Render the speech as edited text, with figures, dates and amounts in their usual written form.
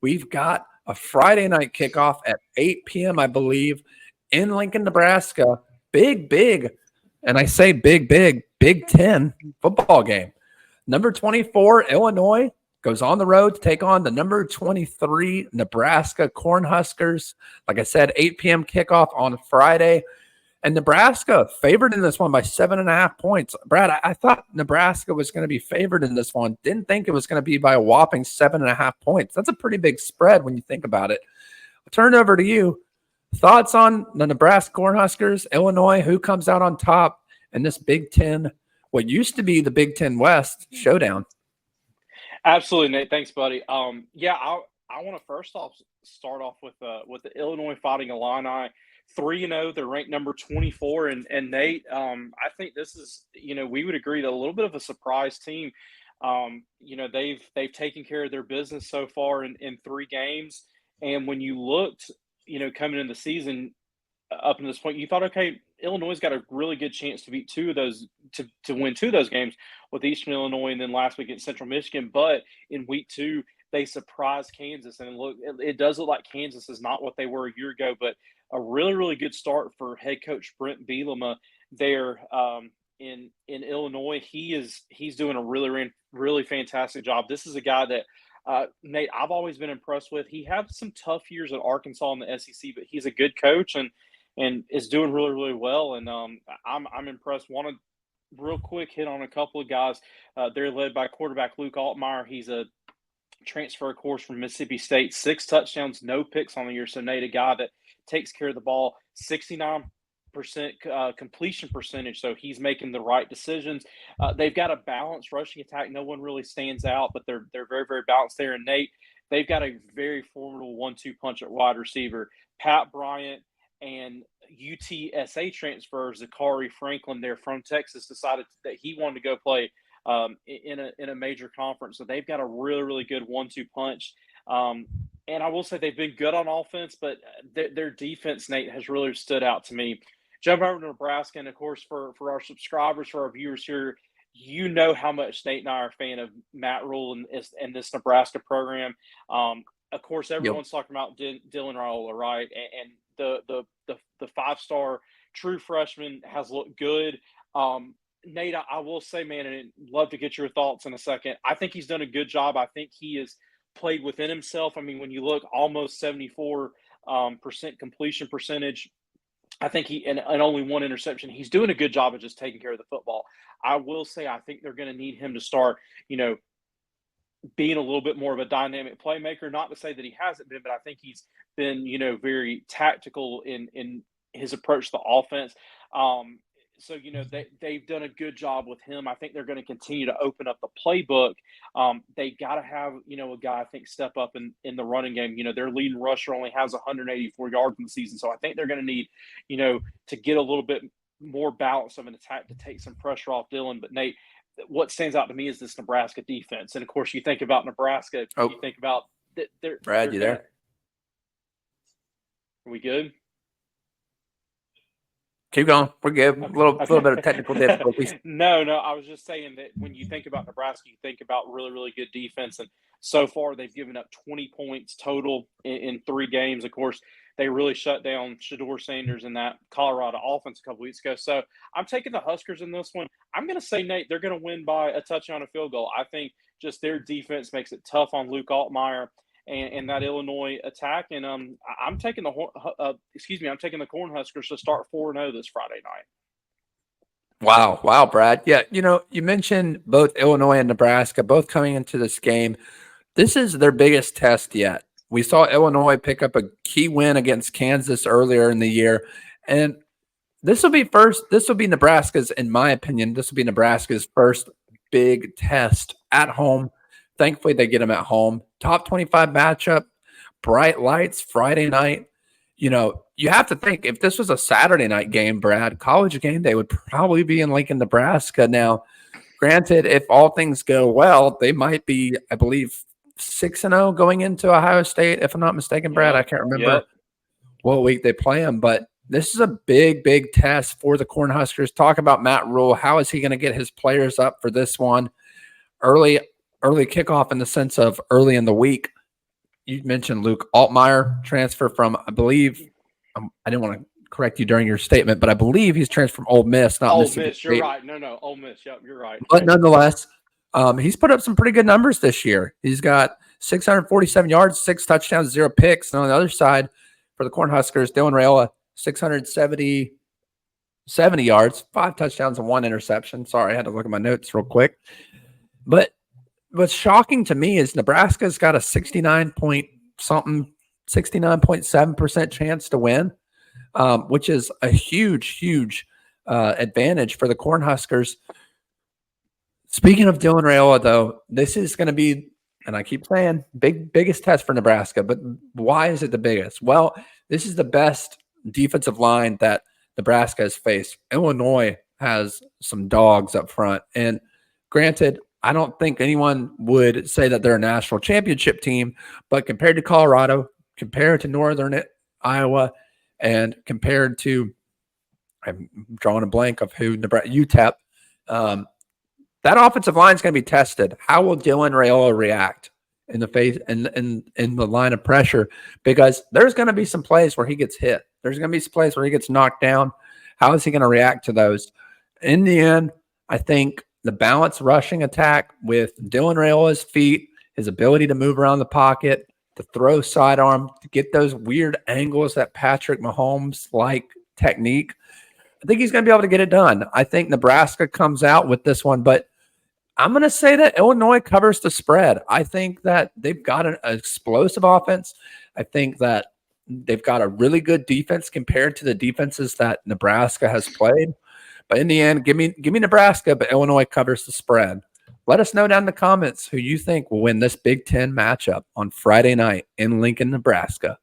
we've got a Friday night kickoff at 8 p.m., I believe, in Lincoln, Nebraska. Big, and I say big, Big Ten football game. Number 24, Illinois, goes on the road to take on the number 23 Nebraska Cornhuskers. Like I said, 8 p.m. kickoff on Friday. And Nebraska favored in this one by 7.5 points. Brad, I thought Nebraska was going to be favored in this one. Didn't think it was going to be by a whopping 7.5 points. That's a pretty big spread when you think about it. I'll turn it over to you. Thoughts on the Nebraska Cornhuskers, Illinois, who comes out on top in this Big Ten, what used to be the Big Ten West showdown? Absolutely, Nate. Thanks, buddy. I want to first off start off with the Illinois Fighting Illini, 3-0. They're ranked number 24, and Nate, I think this is, we would agree that a little bit of a surprise team. They've taken care of their business so far in 3 games, and when you looked, coming in the season up to this point, you thought, okay, Illinois got a really good chance to beat 2 of those to win 2 of those games with Eastern Illinois and then last week at Central Michigan. But in week 2, they surprised Kansas, and look, it does look like Kansas is not what they were a year ago. But a really, really good start for head coach Brent Bielema there in Illinois. He's doing a really, really fantastic job. This is a guy that Nate, I've always been impressed with. He had some tough years at Arkansas in the SEC, but he's a good coach and is doing really, really well. And I'm impressed. Want to real quick hit on a couple of guys. They're led by quarterback Luke Altmaier. He's a transfer, of course, from Mississippi State. 6 touchdowns, no picks on the year. So Nate, a guy that takes care of the ball, 69% completion percentage. So he's making the right decisions. They've got a balanced rushing attack. No one really stands out, but they're very, very balanced there. And Nate, they've got a very formidable 1-2 punch at wide receiver. Pat Bryant and UTSA transfer Zachary Franklin there from Texas decided that he wanted to go play in a major conference. So they've got a really, really good 1-2 punch. And I will say they've been good on offense, but their defense, Nate, has really stood out to me. Jump over to Nebraska, and of course, for our subscribers, for our viewers here, you know how much Nate and I are a fan of Matt Rule and this Nebraska program. Of course, everyone's talking about Dylan Raiola, right? And the 5-star true freshman has looked good. Nate, I will say, man, and I'd love to get your thoughts in a second. I think he's done a good job. I think he has played within himself. I mean, when you look, almost 74% completion percentage. I think and only 1 interception. He's doing a good job of just taking care of the football. I will say I think they're going to need him to start, being a little bit more of a dynamic playmaker. Not to say that he hasn't been, but I think he's been, very tactical in his approach to the offense. So, they've done a good job with him. I think they're going to continue to open up the playbook. They got to have, a guy, I think, step up in the running game. Their leading rusher only has 184 yards in the season. So I think they're going to need, to get a little bit more balance of an attack to take some pressure off Dylan. But, Nate, what stands out to me is this Nebraska defense. And, of course, you think about Nebraska. You think about – Brad, you there? Are we good? Keep going. We're good. A little bit of technical difficulties. No. I was just saying that when you think about Nebraska, you think about really, really good defense. And so far, they've given up 20 points total in 3 games. Of course, they really shut down Shedeur Sanders in that Colorado offense a couple weeks ago. So I'm taking the Huskers in this one. I'm going to say, Nate, they're going to win by a touchdown, a field goal. I think just their defense makes it tough on Luke Altmaier and that Illinois attack. And I'm taking the Cornhuskers to start 4-0 this Friday night. Wow, Brad. Yeah, you mentioned both Illinois and Nebraska, both coming into this game. This is their biggest test yet. We saw Illinois pick up a key win against Kansas earlier in the year. And this will be Nebraska's, in my opinion, this will be Nebraska's first big test at home. Thankfully, they get them at home. Top 25 matchup, bright lights, Friday night. You have to think, if this was a Saturday night game, Brad, college game day would probably be in Lincoln, Nebraska. Now, granted, if all things go well, they might be, I believe, 6-0 going into Ohio State, if I'm not mistaken, Brad. I can't remember what week they play them, but this is a big, big test for the Cornhuskers. Talk about Matt Rule. How is he going to get his players up for this one? Early kickoff in the sense of early in the week. you mentioned Luke Altmaier, transfer from, I believe, I didn't want to correct you during your statement, but I believe he's transferred from Ole Miss, not Ole Mississippi Miss, you're State. right. No, Ole Miss. Yep, you're right. But nonetheless, he's put up some pretty good numbers this year. He's got 647 yards, 6 touchdowns, 0 picks. And on the other side, for the Cornhuskers, Dylan Raiola, 670 yards, 5 touchdowns, and 1 interception. Sorry, I had to look at my notes real quick. But what's shocking to me is Nebraska's got a 69.7% chance to win, which is a huge advantage for the Cornhuskers. Speaking of Dylan Raiola, though, this is going to be, and I keep saying, biggest test for Nebraska. But why is it the biggest? Well, this is the best defensive line that Nebraska has faced. Illinois has some dogs up front. And granted, I don't think anyone would say that they're a national championship team, but compared to Colorado, compared to Northern Iowa, and compared to, I'm drawing a blank of who, UTEP, that offensive line is going to be tested. How will Dylan Raiola react in the face in the line of pressure? Because there's going to be some plays where he gets hit. There's going to be some plays where he gets knocked down. How is he going to react to those? In the end, I think the balanced rushing attack with Dylan Raiola's feet, his ability to move around the pocket, to throw sidearm, to get those weird angles, that Patrick Mahomes-like technique, I think he's going to be able to get it done. I think Nebraska comes out with this one, but I'm going to say that Illinois covers the spread. I think that they've got an explosive offense. I think that they've got a really good defense compared to the defenses that Nebraska has played. But in the end, give me Nebraska, but Illinois covers the spread. Let us know down in the comments who you think will win this Big Ten matchup on Friday night in Lincoln, Nebraska.